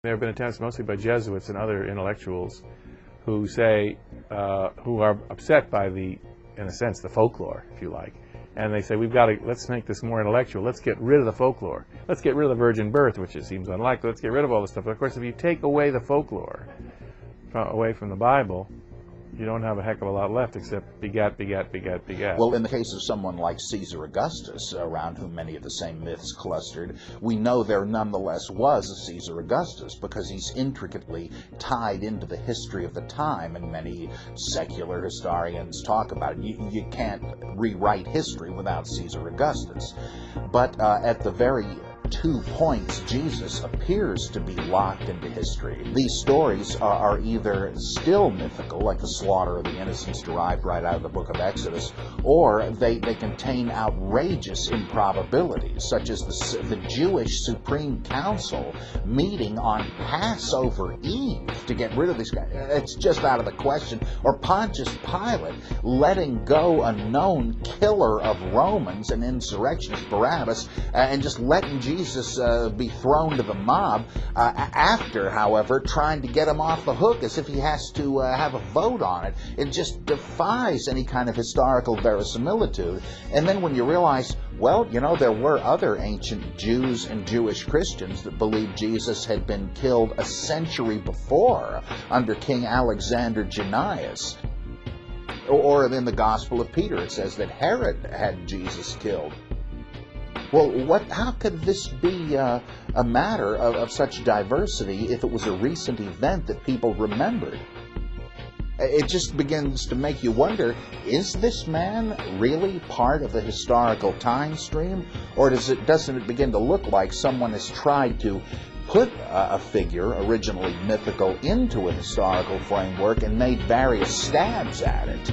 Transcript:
There have been attempts, mostly by Jesuits and other intellectuals, who say, who are upset by the, in a sense, the folklore, if you like. And they say, let's make this more intellectual. Let's get rid of the folklore. Let's get rid of the virgin birth, which it seems unlikely. Let's get rid of all this stuff. But of course, if you take away the folklore, away from the Bible, you don't have a heck of a lot left except begat, begat, begat, begat. Well, in the case of someone like Caesar Augustus, around whom many of the same myths clustered, we know there nonetheless was a Caesar Augustus because he's intricately tied into the history of the time, and many secular historians talk about it. You can't rewrite history without Caesar Augustus. But at the very 2 points, Jesus appears to be locked into history. These stories are either still mythical, like the slaughter of the innocents derived right out of the book of Exodus, or they contain outrageous improbabilities, such as the Jewish Supreme Council meeting on Passover Eve to get rid of these guys. It's just out of the question. Or Pontius Pilate letting go a known killer of Romans and insurrectionist, Barabbas, and just letting Jesus be thrown to the mob after, however, trying to get him off the hook as if he has to have a vote on it. It just defies any kind of historical verisimilitude. And then when you realize, well, you know, there were other ancient Jews and Jewish Christians that believed Jesus had been killed a century before under King Alexander Jannaeus. Or in the Gospel of Peter, it says that Herod had Jesus killed. Well, how could this be a matter of such diversity if it was a recent event that people remembered? It just begins to make you wonder, is this man really part of the historical time stream? Or doesn't it begin to look like someone has tried to put a figure, originally mythical, into a historical framework and made various stabs at it?